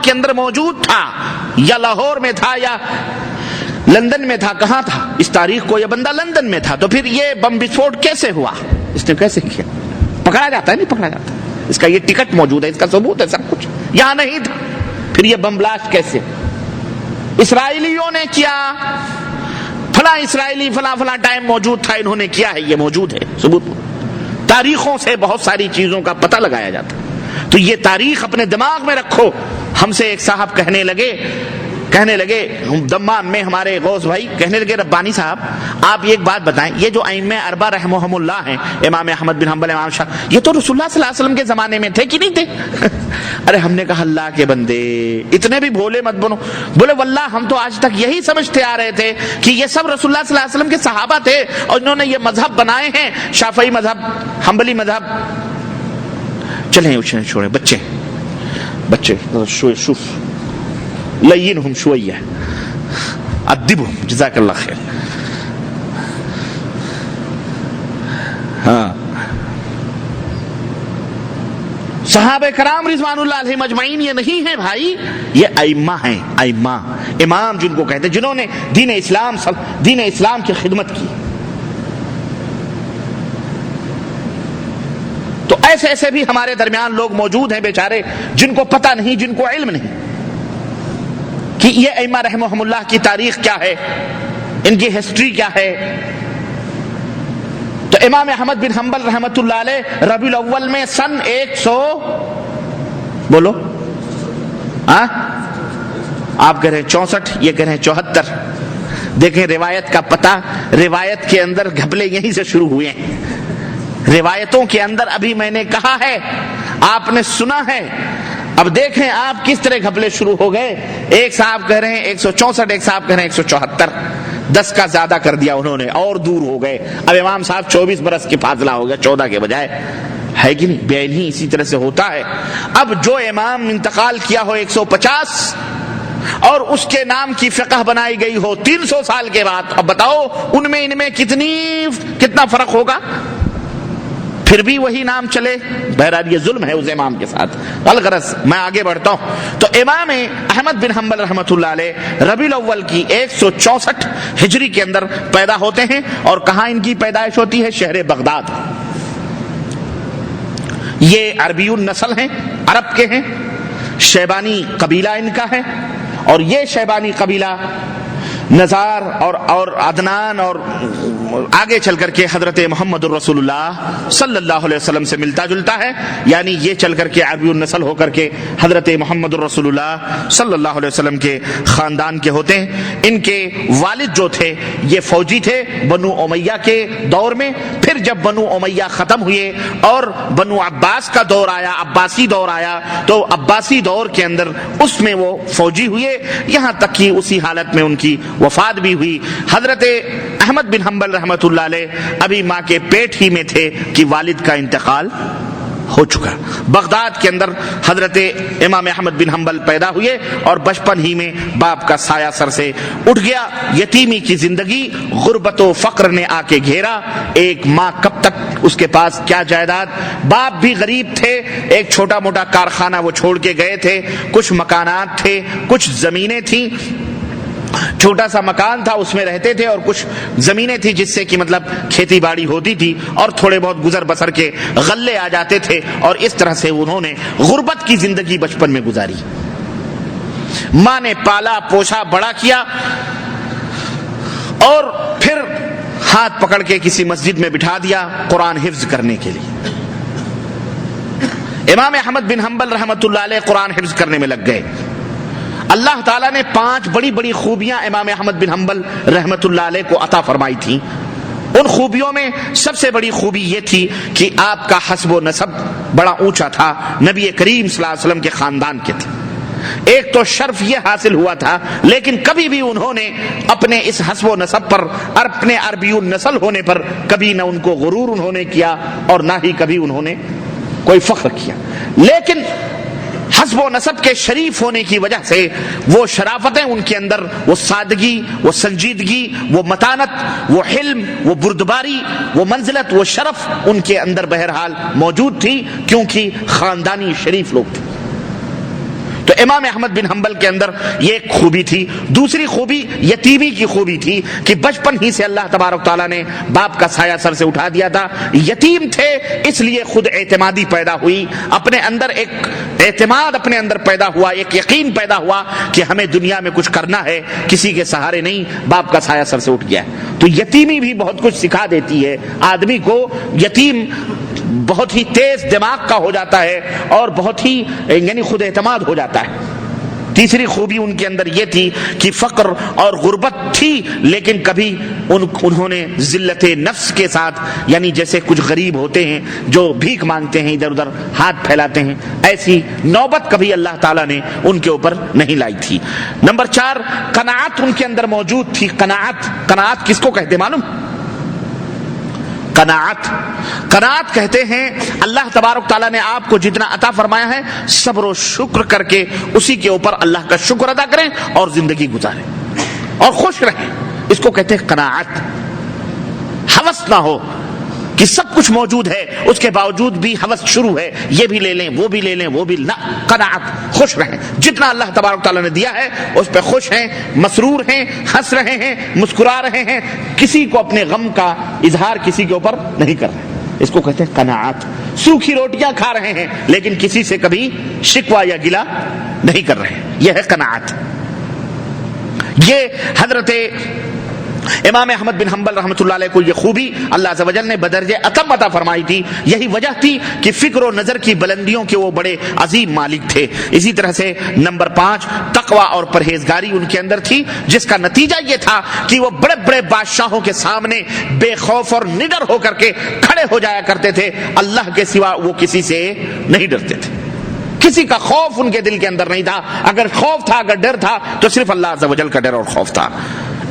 کے اندر موجود تھا یا لاہور میں تھا یا لندن میں تھا، کہاں تھا اس تاریخ کو؟ یہ بندہ لندن میں تھا، تو پھر یہ بم وسفوٹ کیسے ہوا؟ اس نے کیسے کیا؟ پکڑا جاتا ہے؟ نہیں پکڑا جاتا، اس کا یہ ٹکٹ موجود ہے، اس کا ثبوت ہے، سب کچھ یہاں نہیں تھا، پھر یہ بم بلاسٹ کیسے؟ اسرائیلیوں نے کیا، فلاں اسرائیلی فلاں فلاں ٹائم موجود تھا، انہوں نے کیا ہے، یہ موجود ہے ثبوت۔ تاریخوں سے بہت ساری چیزوں کا پتہ لگایا جاتا ہے، تو یہ تاریخ اپنے دماغ میں رکھو۔ ہم سے ایک صاحب کہنے لگے دمام میں ہمارے غوث بھائی کہنے لگے، ربانی صاحب آپ ایک بات بتائیں، یہ جو ائمہ اربعہ رحمہم اللہ ہیں، امام احمد بن حنبل، امام شافعی، یہ تو رسول اللہ صلی اللہ علیہ وسلم کے زمانے میں تھے کہ نہیں تھے؟ ارے ہم نے کہا اللہ کے بندے اتنے بھی بھولے مت بنو۔ بولے واللہ ہم تو آج تک یہی سمجھتے آ رہے تھے کہ یہ سب رسول اللہ صلی اللہ علیہ وسلم کے صحابہ تھے اور انہوں نے یہ مذہب بنائے ہیں، شافعی مذہب، حنبلی مذہب۔ چلیں چھوڑیں، بچے شوف لینہم شویہ ادبہم، جزاک اللہ خیر۔ ہاں صحابہ کرام رضوان اللہ علیہم اجمعین یہ نہیں ہیں بھائی، یہ ائمہ ہیں، ائمہ، امام جن کو کہتے ہیں، جنہوں نے دین اسلام کی خدمت کی۔ تو ایسے بھی ہمارے درمیان لوگ موجود ہیں بیچارے جن کو پتہ نہیں، جن کو علم نہیں کہ یہ ائمہ رحمہم اللہ کی تاریخ کیا ہے، ان کی ہسٹری کیا ہے۔ تو امام احمد بن حنبل رحمۃ اللہ علیہ ربیع الاول میں سن 100 بولو آپ کہہ رہے ہیں 64، یہ کہہ رہے ہیں 74۔ دیکھیں روایت کا پتہ، روایت کے اندر گھپلے یہیں سے شروع ہوئے ہیں۔ روایتوں کے اندر ابھی میں نے کہا ہے، آپ نے سنا ہے، اب دیکھیں آپ کس طرح گھپلے شروع ہو گئے۔ ایک صاحب کہہ رہے ہیں 164، ایک صاحب کہہ رہے ہیں 174، 10 کا زیادہ کر دیا انہوں نے اور دور ہو گئے۔ اب امام صاحب 24 برس کی فاصلہ ہو گیا 14 کے بجائے، ہے کہ نہیں؟ بے علمی اسی طرح سے ہوتا ہے۔ اب جو امام انتقال کیا ہو 150 اور اس کے نام کی فقہ بنائی گئی ہو 300 سال کے بعد، اب بتاؤ ان میں کتنا فرق ہوگا؟ پھر بھی وہی نام چلے، بہرحال یہ ظلم ہے اس امام کے ساتھ۔ الغرض میں آگے بڑھتا ہوں، تو امام احمد بن حنبل رحمۃ اللہ علیہ ربیع الاول کی 164 ہجری کے اندر پیدا ہوتے ہیں، اور کہاں ان کی پیدائش ہوتی ہے؟ شہر بغداد۔ یہ عربی النسل ہیں، عرب کے ہیں، شیبانی قبیلہ ان کا ہے، اور یہ شیبانی قبیلہ نزار اور عدنان اور آگے چل کر کے حضرت محمد الرسول اللہ صلی اللہ علیہ وسلم سے ملتا جلتا ہے، یعنی یہ چل کر کے عربی النسل ہو کر کے حضرت محمد الرسول اللہ صلی اللہ علیہ وسلم کے خاندان کے ہوتے ہیں۔ ان کے والد جو تھے یہ فوجی تھے بنو امیہ کے دور میں، پھر جب بنو امیہ ختم ہوئے اور بنو عباس کا دور آیا، عباسی دور آیا، تو عباسی دور کے اندر اس میں وہ فوجی ہوئے، یہاں تک کہ اسی حالت میں ان کی وفات بھی ہوئی۔ حضرت احمد بن حنبل رحمۃ اللہ علیہ ابھی ماں کے پیٹ ہی میں تھے کہ والد کا انتقال ہو چکا۔ بغداد کے اندر حضرت امام احمد بن حنبل پیدا ہوئے اور بچپن ہی میں باپ کا سایہ سر سے اٹھ گیا۔ یتیمی کی زندگی، غربت و فقر نے آ کے گھیرا۔ ایک ماں کب تک، اس کے پاس کیا جائیداد، باپ بھی غریب تھے، ایک چھوٹا موٹا کارخانہ وہ چھوڑ کے گئے تھے، کچھ مکانات تھے، کچھ زمینیں تھیں، چھوٹا سا مکان تھا اس میں رہتے تھے، اور کچھ زمینیں تھی جس سے کہ مطلب کھیتی باڑی ہوتی تھی، اور تھوڑے بہت گزر بسر کے غلے آ جاتے تھے، اور اس طرح سے انہوں نے غربت کی زندگی بچپن میں گزاری۔ ماں نے پالا پوسا بڑا کیا، اور پھر ہاتھ پکڑ کے کسی مسجد میں بٹھا دیا قرآن حفظ کرنے کے لیے۔ امام احمد بن حنبل رحمۃ اللہ علیہ قرآن حفظ کرنے میں لگ گئے۔ اللہ تعالیٰ نے 5 بڑی بڑی خوبیاں امام احمد بن حنبل رحمت اللہ علیہ کو عطا فرمائی تھیں۔ ان خوبیوں میں سب سے بڑی خوبی یہ تھی کہ آپ کا حسب و نسب بڑا اونچا تھا، نبی کریم صلی اللہ علیہ وسلم کے خاندان کے تھے۔ ایک تو شرف یہ حاصل ہوا تھا، لیکن کبھی بھی انہوں نے اپنے اس حسب و نسب پر، اپنے عربی النسل ہونے پر کبھی نہ ان کو غرور انہوں نے کیا، اور نہ ہی کبھی انہوں نے کوئی فخر کیا، لیکن حسب و نسب کے شریف ہونے کی وجہ سے وہ شرافتیں ان کے اندر، وہ سادگی، وہ سنجیدگی، وہ متانت، وہ حلم، وہ بردباری، وہ منزلت، وہ شرف ان کے اندر بہرحال موجود تھی، کیونکہ خاندانی شریف لوگ تھے۔ تو امام احمد بن حنبل کے اندر یہ ایک خوبی تھی. دوسری خوبی یتیمی کی خوبی تھی کہ بچپن ہی سے اللہ تبارک تعالیٰ نے باپ کا سایہ سر سے اٹھا دیا تھا. یتیم تھے اس لیے خود اعتمادی پیدا ہوئی, اپنے اندر ایک اعتماد اپنے اندر پیدا ہوا, ایک یقین پیدا ہوا کہ ہمیں دنیا میں کچھ کرنا ہے, کسی کے سہارے نہیں, باپ کا سایہ سر سے اٹھ گیا. تو یتیمی بھی بہت کچھ سکھا دیتی ہے آدمی کو. یتیم بہت ہی تیز دماغ کا ہو جاتا ہے اور بہت ہی یعنی خود اعتماد ہو جاتا ہے. تیسری خوبی ان کے اندر یہ تھی کہ فقر اور غربت تھی لیکن کبھی انہوں نے ذلت نفس کے ساتھ, یعنی جیسے کچھ غریب ہوتے ہیں جو بھیک مانگتے ہیں, ادھر ادھر ہاتھ پھیلاتے ہیں, ایسی نوبت کبھی اللہ تعالیٰ نے ان کے اوپر نہیں لائی تھی. نمبر 4, قناعت ان کے اندر موجود تھی. قناعت کس کو کہتے معلوم؟ قناعت کہتے ہیں اللہ تبارک تعالیٰ نے آپ کو جتنا عطا فرمایا ہے صبر و شکر کر کے اسی کے اوپر اللہ کا شکر ادا کریں اور زندگی گزاریں اور خوش رہیں. اس کو کہتے ہیں قناعت. ہوس نہ ہو کہ سب کچھ موجود ہے اس کے باوجود بھی ہوس شروع ہے, یہ بھی لے لیں وہ بھی لے لیں وہ بھی نہ. قناعت, خوش رہیں جتنا اللہ تبارک تعالیٰ نے دیا ہے اس پہ خوش ہیں, مسرور ہیں, ہنس رہے ہیں, مسکرا رہے ہیں, کسی کو اپنے غم کا اظہار کسی کے اوپر نہیں کر رہے. اس کو کہتے ہیں قناعت. سوکھی روٹیاں کھا رہے ہیں لیکن کسی سے کبھی شکوہ یا گلہ نہیں کر رہے, یہ ہے قناعت. یہ حضرت امام احمد بن حنبل رحمۃ اللہ علیہ کو یہ خوبی اللہ عز و جل نے بدرجہ اتم عطا فرمائی تھی. یہی وجہ تھی کہ فکر و نظر کی بلندیوں کے وہ بڑے عظیم مالک تھے. اسی طرح سے نمبر 5, تقوی اور پرہیزگاری ان کے اندر تھی, جس کا نتیجہ یہ تھا کہ وہ بڑے بڑے بادشاہوں کے سامنے بے خوف اور نڈر ہو کر کے کھڑے ہو جایا کرتے تھے. اللہ کے سوا وہ کسی سے نہیں ڈرتے تھے, کسی کا خوف ان کے دل کے اندر نہیں تھا. اگر خوف تھا, اگر ڈر تھا تو صرف اللہ عز و جل کا ڈر اور خوف تھا.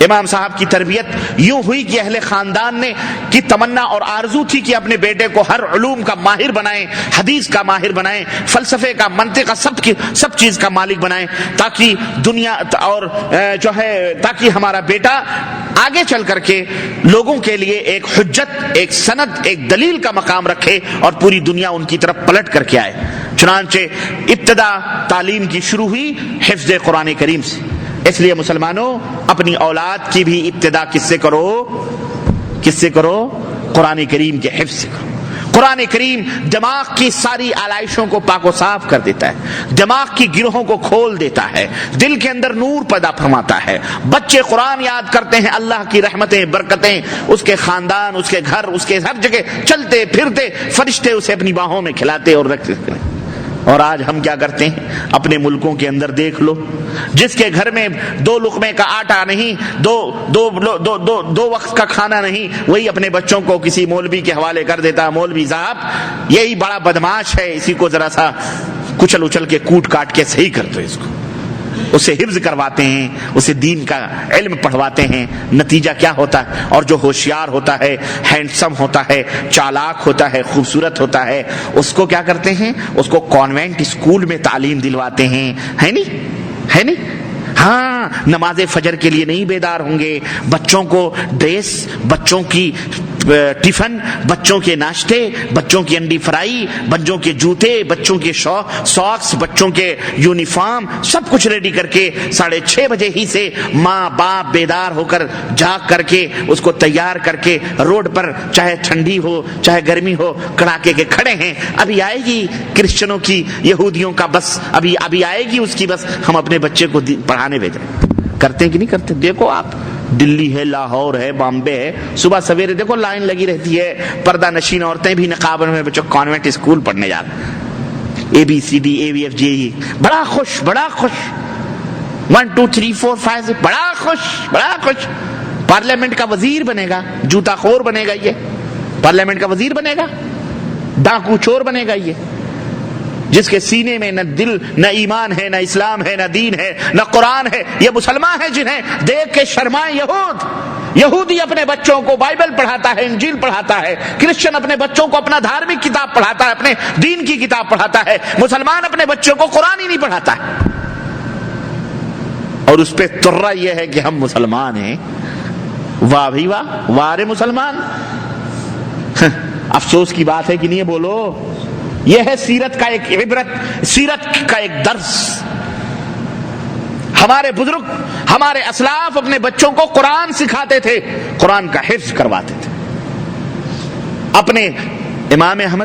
امام صاحب کی تربیت یوں ہوئی کہ اہل خاندان نے کی تمنا اور آرزو تھی کہ اپنے بیٹے کو ہر علوم کا ماہر بنائیں, حدیث کا ماہر بنائیں, فلسفے کا, منطق کا, سب چیز کا مالک بنائیں, تاکہ دنیا اور جو ہے تاکہ ہمارا بیٹا آگے چل کر کے لوگوں کے لیے ایک حجت, ایک سند, ایک دلیل کا مقام رکھے اور پوری دنیا ان کی طرف پلٹ کر کے آئے. چنانچہ ابتدا تعلیم کی شروع ہوئی حفظ قرآن کریم سے. اس لیے مسلمانوں اپنی اولاد کی بھی ابتدا کس سے کرو؟ قرآن کریم کے حفظ سے کرو. قرآن کریم دماغ کی ساری آلائشوں کو پاک و صاف کر دیتا ہے, دماغ کی گرہوں کو کھول دیتا ہے, دل کے اندر نور پیدا فرماتا ہے. بچے قرآن یاد کرتے ہیں, اللہ کی رحمتیں برکتیں اس کے خاندان, اس کے گھر, اس کے ہر جگہ چلتے پھرتے فرشتے اسے اپنی باہوں میں کھلاتے اور رکھتے ہیں. اور آج ہم کیا کرتے ہیں؟ اپنے ملکوں کے اندر دیکھ لو, جس کے گھر میں 2 لقمے کا آٹا نہیں, دو وقت کا کھانا نہیں, وہی اپنے بچوں کو کسی مولوی کے حوالے کر دیتا. مولوی صاحب یہی بڑا بدماش ہے, اسی کو ذرا سا کچل اچل کے کوٹ کاٹ کے صحیح کر دو, اس کو اسے حفظ کرواتے ہیں, اسے دین کا علم پڑھواتے ہیں. نتیجہ کیا ہوتا ہے؟ اور جو ہوشیار ہوتا ہے, ہینڈسم ہوتا ہے, چالاک ہوتا ہے, خوبصورت ہوتا ہے, اس کو کیا کرتے ہیں؟ اس کو کانوینٹ اسکول میں تعلیم دلواتے ہیں. ہے نہیں؟ ہاں, نماز فجر کے لیے نہیں بیدار ہوں گے, بچوں کو ڈریس, بچوں کی ٹفن, بچوں کے ناشتے, بچوں کی انڈی فرائی, بچوں کے جوتے, بچوں کے ساکس, بچوں کے یونیفارم, سب کچھ ریڈی کر کے 6:30 بجے ہی سے ماں باپ بیدار ہو کر جاگ کر کے اس کو تیار کر کے روڈ پر, چاہے ٹھنڈی ہو چاہے گرمی ہو, کڑاکے کے کھڑے ہیں. ابھی آئے گی کرسچنوں کی, یہودیوں کا بس, ابھی آئے گی اس کی بس, ہم اپنے بچے کو پڑھانے بھیجیں. کرتے ہیں کہ نہیں کرتے؟ دیکھو آپ, دلی ہے, لاہور ہے, بامبے ہے, صبح سویرے دیکھو لائن لگی رہتی ہے. پردہ نشین عورتیں بھی نقاب میں بچوں کانوینٹ اسکول پڑھنے جاتے, ABCD ABFG, بڑا خوش 1 2 3 4 5, بڑا خوش. پارلیمنٹ کا وزیر بنے گا, جوتا خور بنے گا, یہ پارلیمنٹ کا وزیر بنے گا, ڈاکو چور بنے گا, یہ جس کے سینے میں نہ دل, نہ ایمان ہے, نہ اسلام ہے, نہ دین ہے, نہ قرآن ہے. یہ مسلمان ہیں جنہیں دیکھ کے شرمائیں یہودی اپنے بچوں کو بائبل پڑھاتا ہے, انجیل پڑھاتا ہے, کرسچن اپنے بچوں کو اپنا دھارمک کتاب پڑھاتا ہے, اپنے دین کی کتاب پڑھاتا ہے. مسلمان اپنے بچوں کو قرآن ہی نہیں پڑھاتا ہے, اور اس پہ ترا یہ ہے کہ ہم مسلمان ہیں. واہ بھائی واہ, وارے مسلمان. افسوس کی بات ہے کہ نہیں, بولو. یہ ہے سیرت کا ایک عبرت, سیرت کا ایک درس. ہمارے بزرگ، ہمارے اسلاف اپنے بچوں کو قرآن سکھاتے تھے، قرآن کا حفظ کرواتے تھے۔ اپنے امام احمد